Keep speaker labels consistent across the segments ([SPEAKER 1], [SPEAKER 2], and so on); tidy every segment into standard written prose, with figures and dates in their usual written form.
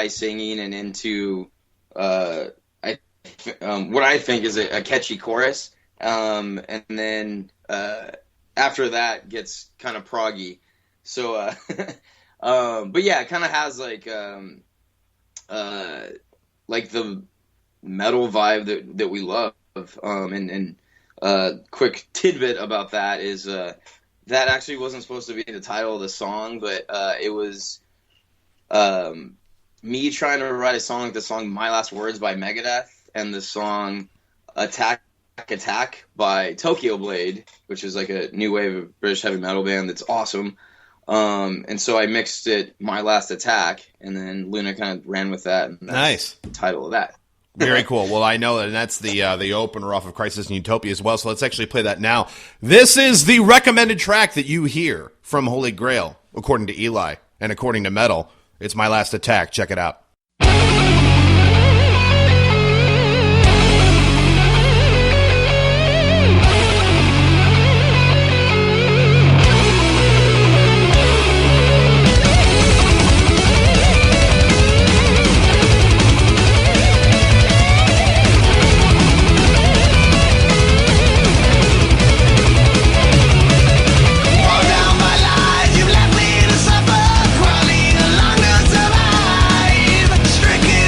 [SPEAKER 1] singing and into what I think is a catchy chorus, and then after that gets kind of proggy. So, but yeah, it kind of has like the metal vibe that we love. And quick tidbit about that is that actually wasn't supposed to be the title of the song, but it was me trying to write a song like the song My Last Words by Megadeth and the song Attack Attack by Tokyo Blade, which is like a new wave of British heavy metal band that's awesome. And so I mixed it My Last Attack, and then Luna kind of ran with that. And that's
[SPEAKER 2] nice.
[SPEAKER 1] The title of that.
[SPEAKER 2] Very cool. Well, I know that, and that's the opener off of Crisis in Utopia as well, so let's actually play that now. This is the recommended track that you hear from Holy Grail, according to Eli, and according to Metal. It's My Last Attack. Check it out.
[SPEAKER 3] Stricken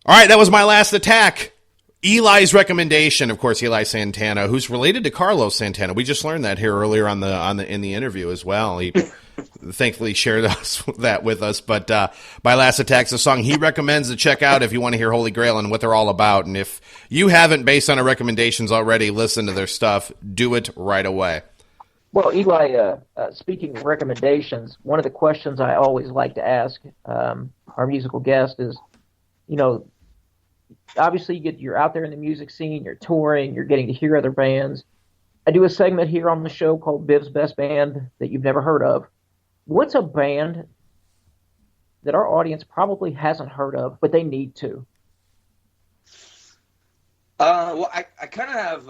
[SPEAKER 2] All right, that was My Last Attack. Eli's recommendation, of course, Eli Santana, who's related to Carlos Santana. We just learned that here earlier in the interview as well. He thankfully shared that with us. But My Last Attack's a song he recommends to check out if you want to hear Holy Grail and what they're all about. And if you haven't, based on our recommendations already, listened to their stuff, do it right away.
[SPEAKER 3] Well, Eli, speaking of recommendations, one of the questions I always like to ask our musical guest is, obviously you're out there in the music scene, you're touring, you're getting to hear other bands. I do a segment here on the show called Biv's Best Band that you've never heard of. What's a band that our audience probably hasn't heard of, but they need to?
[SPEAKER 1] Well, I kind of have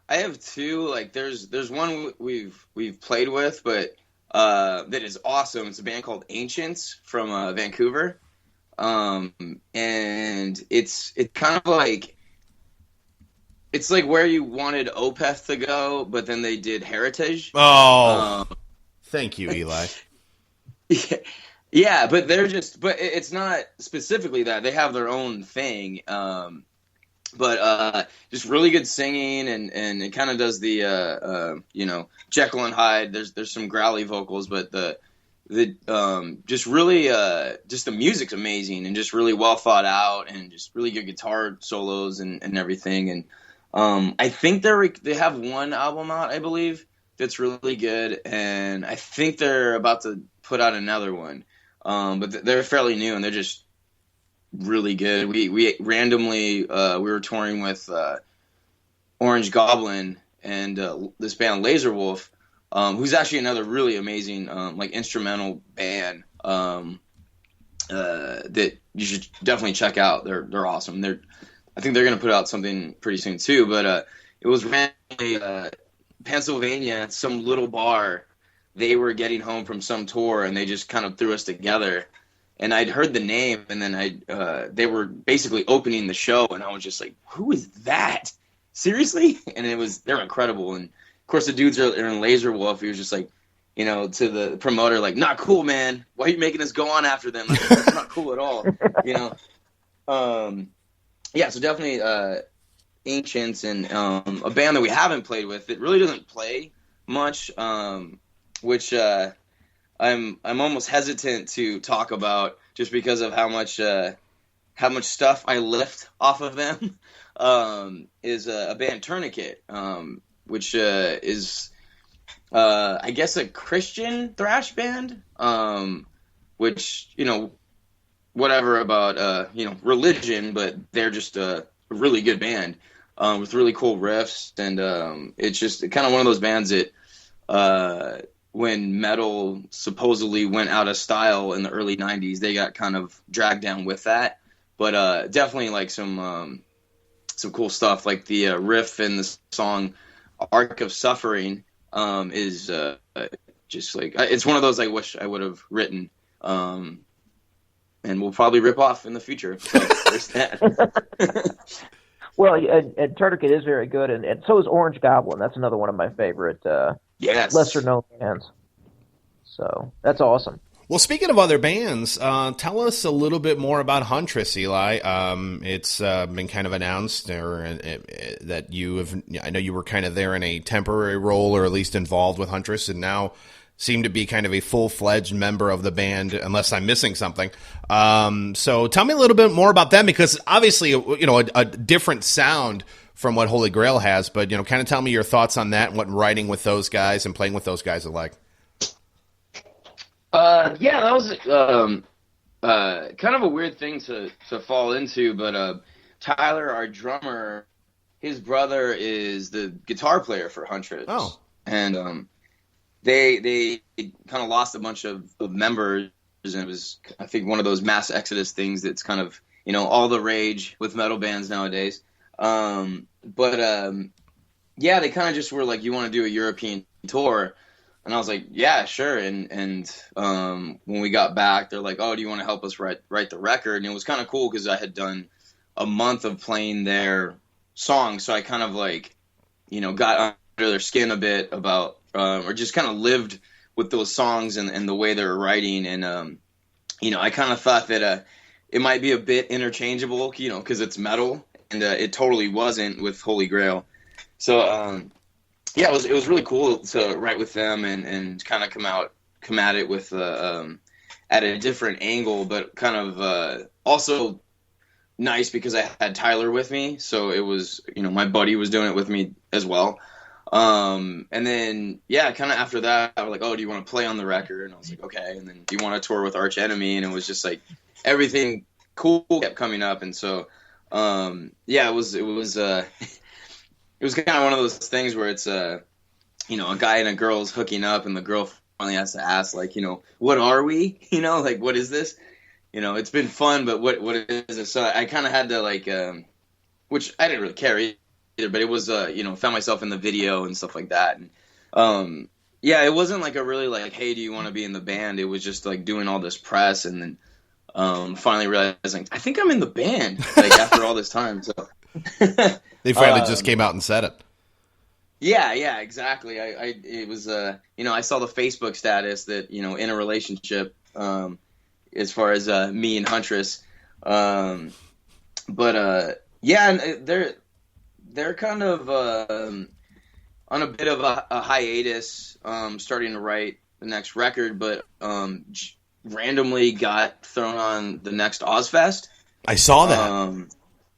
[SPEAKER 1] I have two. Like there's one we've played with, but that is awesome. It's a band called Ancients from Vancouver. And it's kind of like, it's like where you wanted Opeth to go, but then they did Heritage.
[SPEAKER 2] Oh, thank you, Eli.
[SPEAKER 1] Yeah, but but it's not specifically that. They have their own thing. But just really good singing, and it kind of does the Jekyll and Hyde. There's some growly vocals, but the just really just the music's amazing and just really well thought out and just really good guitar solos and everything. And I think they have one album out, I believe, that's really good, and I think they're about to put out another one. But they're fairly new and they're just really good. We randomly we were touring with Orange Goblin and this band Laser Wolf. Who's actually another really amazing, instrumental band that you should definitely check out. They're awesome. I think they're going to put out something pretty soon too. But it was randomly Pennsylvania, some little bar. They were getting home from some tour, and they just kind of threw us together. And I'd heard the name, and then they were basically opening the show, and I was just like, "Who is that? Seriously?" And they're incredible. And of course, the dudes are in Laser Wolf. He was just like, to the promoter, like, "Not cool, man. Why are you making us go on after them? That's not cool at all." Yeah, so definitely Ancients and a band that we haven't played with. It really doesn't play much, which I'm almost hesitant to talk about just because of how much stuff I lift off of them. Is a band Tourniquet. Which is, I guess, a Christian thrash band, which, whatever about, religion, but they're just a really good band with really cool riffs. And it's just kind of one of those bands that when metal supposedly went out of style in the early 90s, they got kind of dragged down with that. But definitely like some cool stuff, like the riff in the song Arc of Suffering is just like, it's one of those I wish I would have written, and we'll probably rip off in the future. So there's that.
[SPEAKER 3] Well, and Tourniquet is very good, and so is Orange Goblin. That's another one of my favorite lesser known bands. So that's awesome.
[SPEAKER 2] Well, speaking of other bands, tell us a little bit more about Huntress, Eli. It's been kind of announced that I know you were kind of there in a temporary role, or at least involved with Huntress, and now seem to be kind of a full-fledged member of the band, unless I'm missing something. So tell me a little bit more about them, because obviously, a different sound from what Holy Grail has, but, kind of tell me your thoughts on that and what writing with those guys and playing with those guys are like.
[SPEAKER 1] Yeah, that was kind of a weird thing to fall into, but Tyler, our drummer, his brother is the guitar player for Huntress.
[SPEAKER 2] Oh.
[SPEAKER 1] And they kind of lost a bunch of members, and it was, I think, one of those mass exodus things that's kind of, all the rage with metal bands nowadays. But yeah, they kind of just were like, "You want to do a European tour?" And I was like, "Yeah, sure." And when we got back, they're like, "Oh, do you want to help us write the record?" And it was kind of cool because I had done a month of playing their songs, so I kind of like, got under their skin a bit about, or just kind of lived with those songs and the way they were writing. And I kind of thought that it might be a bit interchangeable, because it's metal, and it totally wasn't with Holy Grail. So yeah, it was really cool to write with them and kind of come at it with at a different angle, but kind of also nice because I had Tyler with me, so it was, my buddy was doing it with me as well. And then, yeah, kind of after that, I was like, oh, do you want to play on the record? And I was like, okay. And then, do you want to tour with Arch Enemy? And it was just like everything cool kept coming up. And so, yeah, it was it was kind of one of those things where it's a guy and a girl's hooking up, and the girl finally has to ask, like, what are we? Like, what is this? It's been fun, but what is it? So I kind of had to, like, which I didn't really care either, but it was, found myself in the video and stuff like that. And, yeah, it wasn't like a really like, hey, do you want to be in the band? It was just like doing all this press, and then finally realizing, I think I'm in the band, like, after all this time. So
[SPEAKER 2] they finally just came out and said it.
[SPEAKER 1] Yeah, exactly. It was, I saw the Facebook status that, in a relationship, as far as me and Huntress. Yeah, and they're kind of on a bit of a hiatus, starting to write the next record, but randomly got thrown on the next Ozfest.
[SPEAKER 2] I saw that.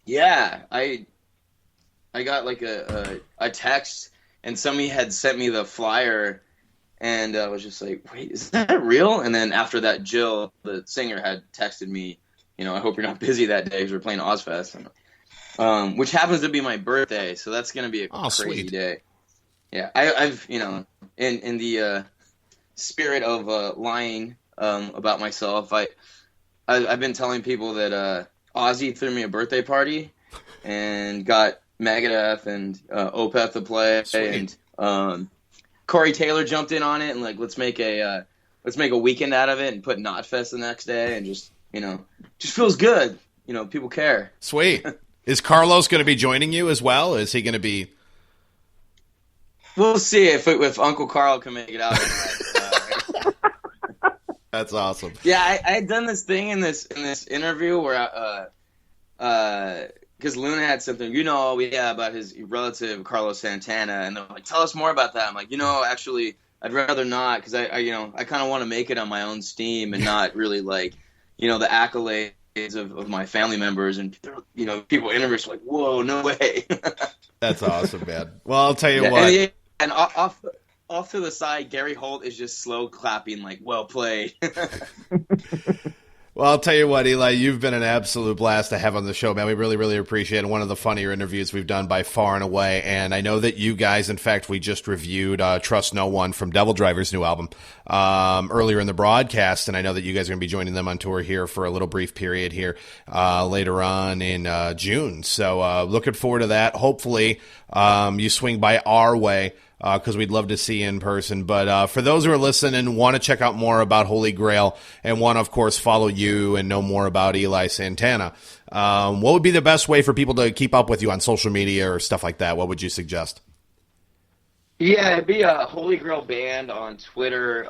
[SPEAKER 1] Yeah, I got like a text, and somebody had sent me the flyer, and I was just like, wait, is that real? And then after that, Jill, the singer, had texted me, I hope you're not busy that day because we're playing Ozfest, which happens to be my birthday, so that's going to be a crazy
[SPEAKER 2] sweet
[SPEAKER 1] day. Yeah, I've in the spirit of lying about myself, I've been telling people that Ozzy threw me a birthday party and got Megadeth and Opeth to play,
[SPEAKER 2] sweet.
[SPEAKER 1] And Corey Taylor jumped in on it, and like, let's make a weekend out of it and put Knotfest the next day, and just feels good. People care.
[SPEAKER 2] Sweet. Is Carlos going to be joining you as well? Is he going to be?
[SPEAKER 1] We'll see if Uncle Carl can make it out.
[SPEAKER 2] That's awesome.
[SPEAKER 1] Yeah, I had done this thing in this interview where because Luna had something, about his relative Carlos Santana, and they're like, tell us more about that. I'm like, actually, I'd rather not, because I kind of want to make it on my own steam and not really like, the accolades of my family members, and people interviewers like, whoa, no way. That's
[SPEAKER 2] awesome, man. Well, I'll tell you what.
[SPEAKER 1] And off to the side, Gary Holt is just slow clapping, like, well played.
[SPEAKER 2] Well, I'll tell you what, Eli, you've been an absolute blast to have on the show, man. We really, really appreciate it. One of the funnier interviews we've done by far and away. And I know that you guys, in fact, we just reviewed Trust No One from Devildriver's new album earlier in the broadcast. And I know that you guys are going to be joining them on tour here for a little brief period here later on in June. So looking forward to that. Hopefully you swing by our way, because we'd love to see you in person. But for those who are listening and want to check out more about Holy Grail and want to, of course, follow you and know more about Eli Santana, what would be the best way for people to keep up with you on social media or stuff like that? What would you suggest?
[SPEAKER 1] Yeah, it'd be a Holy Grail Band on Twitter.